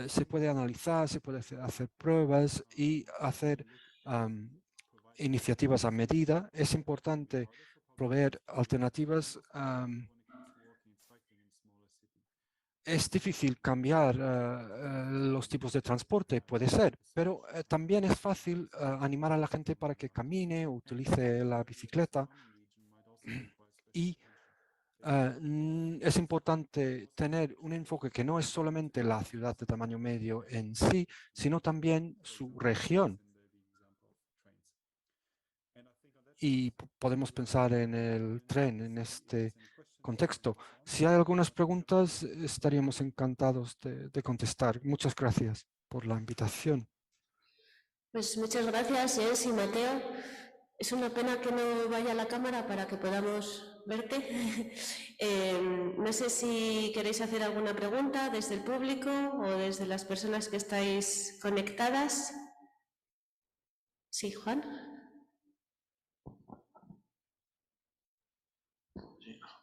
se puede analizar, se puede hacer pruebas y hacer iniciativas a medida. Es importante proveer alternativas. Es difícil cambiar los tipos de transporte, puede ser, pero también es fácil animar a la gente para que camine o utilice la bicicleta. Y es importante tener un enfoque que no es solamente la ciudad de tamaño medio en sí, sino también su región. Y podemos pensar en el tren en este contexto. Si hay algunas preguntas, estaríamos encantados de contestar. Muchas gracias por la invitación. Pues muchas gracias, Jens y Mateo. Es una pena que no vaya la cámara para que podamos verte. No sé si queréis hacer alguna pregunta desde el público o desde las personas que estáis conectadas. Sí, Juan.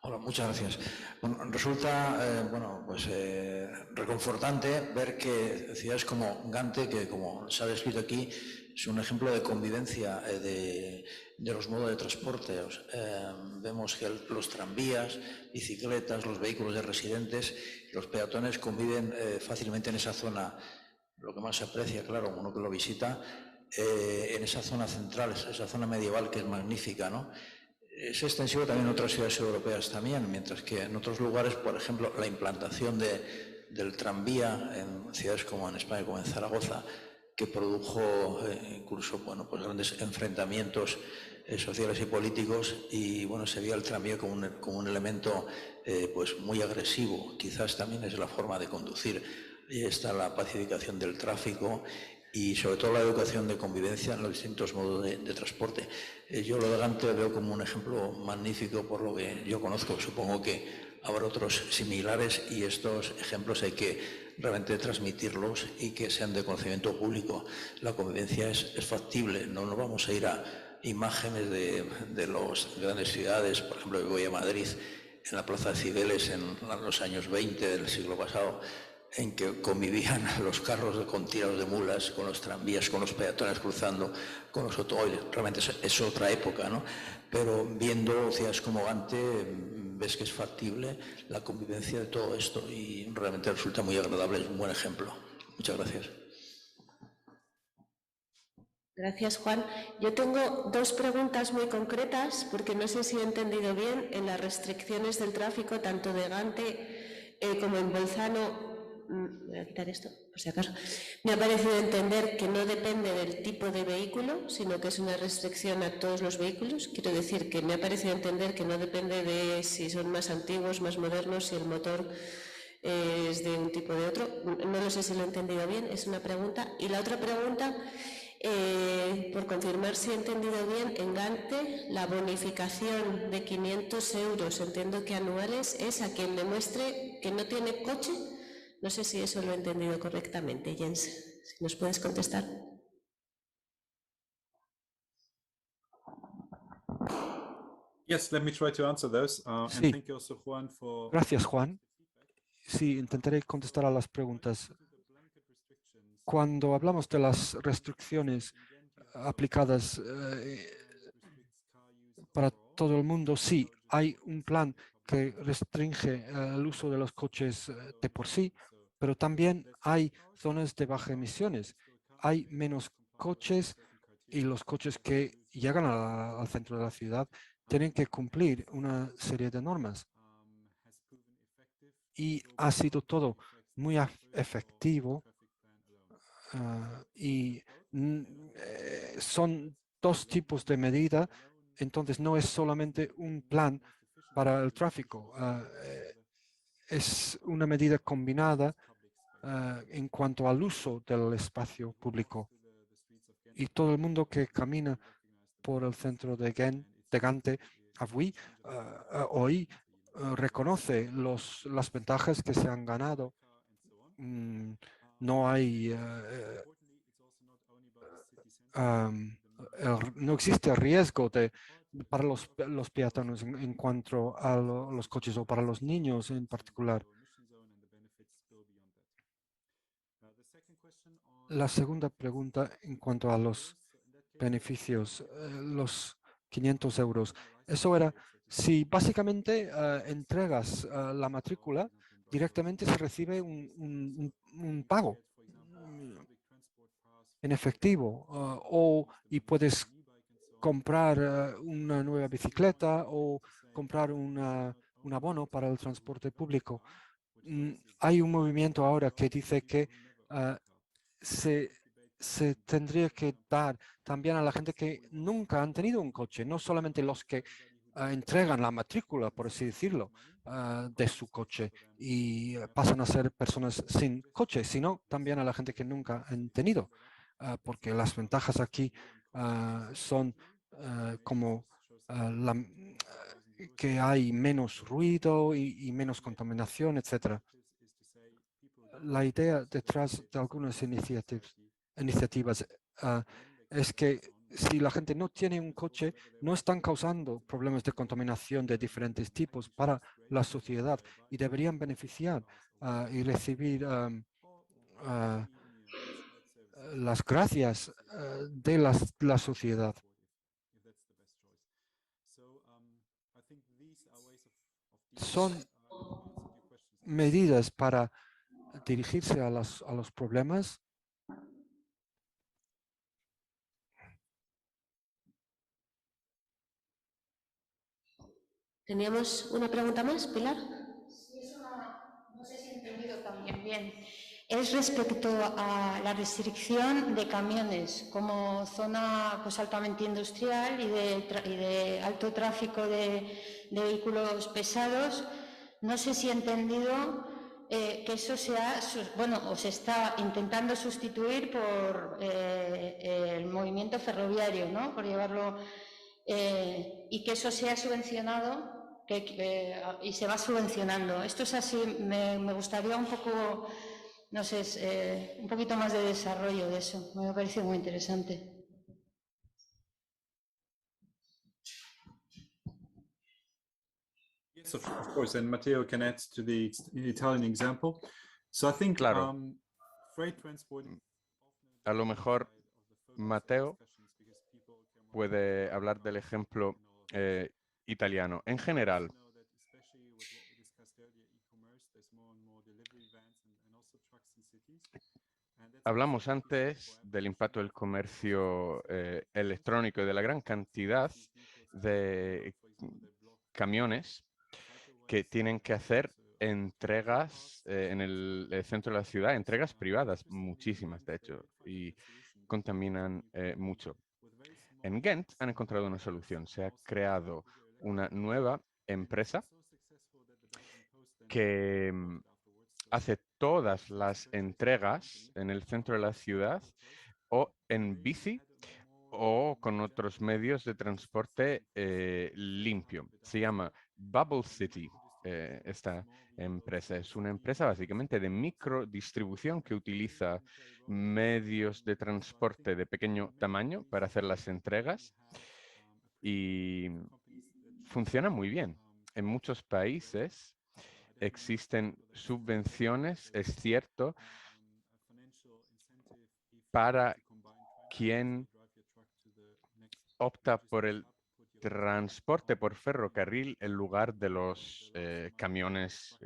Hola, muchas gracias. Bueno, resulta reconfortante ver que ciudades como Gante, que como se ha descrito aquí, es un ejemplo de convivencia de los modos de transporte. Vemos que los tranvías, bicicletas, los vehículos de residentes, los peatones conviven fácilmente en esa zona. Lo que más se aprecia, claro, uno que lo visita, en esa zona central, esa zona medieval que es magnífica, ¿no? Es extensivo también en otras ciudades europeas también, mientras que en otros lugares, por ejemplo, la implantación del tranvía en ciudades como en España, como en Zaragoza, que produjo incluso pues grandes enfrentamientos sociales y políticos, y bueno, se veía el tranvía como un elemento pues muy agresivo. Quizás también es la forma de conducir. Y está la pacificación del tráfico y sobre todo la educación de convivencia en los distintos modos de transporte. Yo lo de Gante lo veo como un ejemplo magnífico por lo que yo conozco. Supongo que habrá otros similares y estos ejemplos hay que realmente transmitirlos y que sean de conocimiento público. La convivencia es factible, no nos vamos a ir a imágenes de las grandes ciudades. Por ejemplo, yo voy a Madrid, en la Plaza de Cibeles en los años 20 del siglo pasado, en que convivían los carros con tirados de mulas, con los tranvías, con los peatones cruzando, con los automóviles. Realmente es otra época, ¿no? Pero viendo ciudades como Gante, ves que es factible la convivencia de todo esto y realmente resulta muy agradable, es un buen ejemplo. Muchas gracias. Gracias, Juan. Yo tengo dos preguntas muy concretas, porque no sé si he entendido bien en las restricciones del tráfico, tanto de Gante como en Bolzano. Voy a quitar esto, por si acaso. Me ha parecido entender que no depende del tipo de vehículo, sino que es una restricción a todos los vehículos. Quiero decir que me ha parecido entender que no depende de si son más antiguos, más modernos, si el motor es de un tipo o de otro. No lo sé si lo he entendido bien, es una pregunta. Y la otra pregunta, por confirmar si he entendido bien, en Gante la bonificación de 500 euros, entiendo que anuales, es a quien demuestre que no tiene coche. No sé si eso lo he entendido correctamente, Jens. Si nos puedes contestar. Yes, let me try to answer those. Sí. And thank you also, Juan, for Gracias, Juan. Sí, intentaré contestar a las preguntas. Cuando hablamos de las restricciones aplicadas para todo el mundo, sí, hay un plan que restringe el uso de los coches de por sí, pero también hay zonas de bajas emisiones. Hay menos coches y los coches que llegan al centro de la ciudad tienen que cumplir una serie de normas. Y ha sido todo muy efectivo y son dos tipos de medida, entonces no es solamente un plan para el tráfico, es una medida combinada en cuanto al uso del espacio público. Y todo el mundo que camina por el centro de Gante hoy reconoce las ventajas que se han ganado. No hay no existe riesgo para los peatones en cuanto a los coches o para los niños en particular. La segunda pregunta en cuanto a los beneficios, los 500 euros. Eso era, si básicamente entregas la matrícula, directamente se recibe un pago en efectivo y puedes comprar una nueva bicicleta o comprar un abono para el transporte público. Hay un movimiento ahora que dice que se tendría que dar también a la gente que nunca han tenido un coche, no solamente los que entregan la matrícula, por así decirlo, de su coche y pasan a ser personas sin coche, sino también a la gente que nunca han tenido, porque las ventajas aquí son como que hay menos ruido y menos contaminación, etc. La idea detrás de algunas iniciativas es que si la gente no tiene un coche, no están causando problemas de contaminación de diferentes tipos para la sociedad y deberían beneficiar y recibir las gracias de la sociedad. Son medidas para dirigirse a los problemas. Teníamos una pregunta más, Pilar. Sí, no sé si he entendido también bien. Es respecto a la restricción de camiones como zona pues, altamente industrial y de alto tráfico de vehículos pesados. No sé si he entendido que eso se está intentando sustituir por el movimiento ferroviario, ¿no? Por llevarlo, y que eso sea subvencionado y se va subvencionando. Esto es así, me gustaría un poco, no sé, un poquito más de desarrollo de eso. Me parece muy interesante. Yes, of course, and Matteo can add to the Italian example. So I think Claro. freight transport. A lo mejor Matteo puede hablar del ejemplo italiano. En general, hablamos antes del impacto del comercio electrónico y de la gran cantidad de camiones que tienen que hacer entregas en el centro de la ciudad, entregas privadas, muchísimas de hecho, y contaminan mucho. En Ghent han encontrado una solución. Se ha creado una nueva empresa que hace todas las entregas en el centro de la ciudad o en bici o con otros medios de transporte limpio. Se llama Bubble City. Esta empresa es una empresa básicamente de microdistribución que utiliza medios de transporte de pequeño tamaño para hacer las entregas y funciona muy bien. En muchos países existen subvenciones, es cierto, para quien opta por el transporte por ferrocarril en lugar de los camiones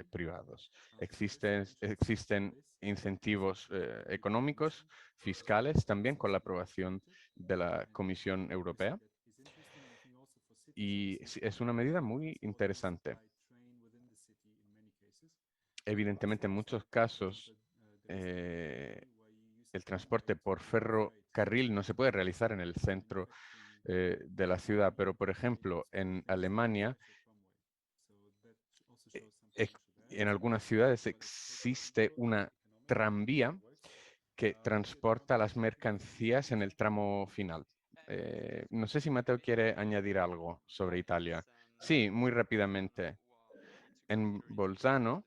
privados. Existen incentivos económicos, fiscales, también con la aprobación de la Comisión Europea. Y es una medida muy interesante. Evidentemente, en muchos casos, el transporte por ferrocarril no se puede realizar en el centro de la ciudad, pero por ejemplo en Alemania en algunas ciudades existe una tranvía que transporta las mercancías en el tramo final. No sé si Matteo quiere añadir algo sobre Italia. Sí, muy rápidamente. En Bolzano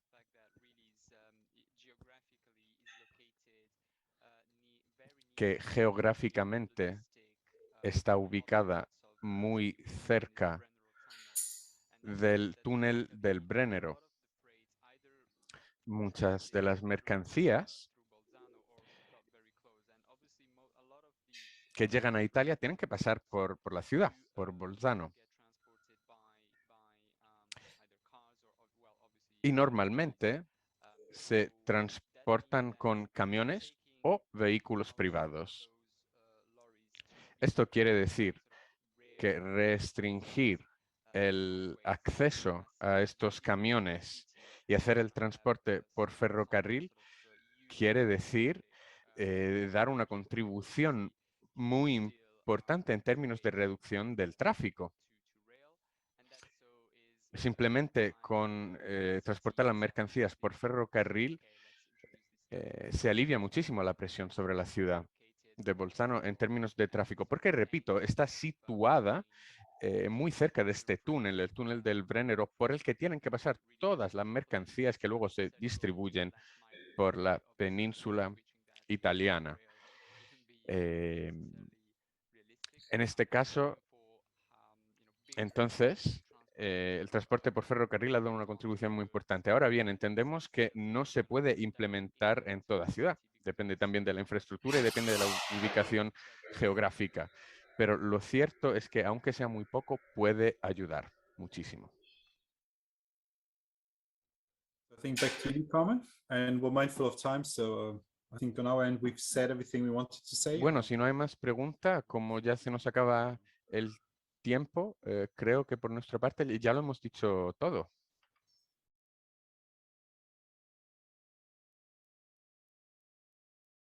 que geográficamente está ubicada muy cerca del túnel del Brennero. Muchas de las mercancías que llegan a Italia tienen que pasar por la ciudad, por Bolzano. Y normalmente se transportan con camiones o vehículos privados. Esto quiere decir que restringir el acceso a estos camiones y hacer el transporte por ferrocarril quiere decir dar una contribución muy importante en términos de reducción del tráfico. Simplemente con transportar las mercancías por ferrocarril se alivia muchísimo la presión sobre la ciudad de Bolzano en términos de tráfico, porque, repito, está situada muy cerca de este túnel, el túnel del Brennero, por el que tienen que pasar todas las mercancías que luego se distribuyen por la península italiana. En este caso, entonces, el transporte por ferrocarril ha dado una contribución muy importante. Ahora bien, entendemos que no se puede implementar en toda ciudad. Depende también de la infraestructura y depende de la ubicación geográfica. Pero lo cierto es que, aunque sea muy poco, puede ayudar muchísimo. I think back to you, Carmen, and we're mindful of time, so I think on our end we've said everything we wanted to say. Bueno, si no hay más pregunta, como ya se nos acaba el tiempo, creo que por nuestra parte ya lo hemos dicho todo.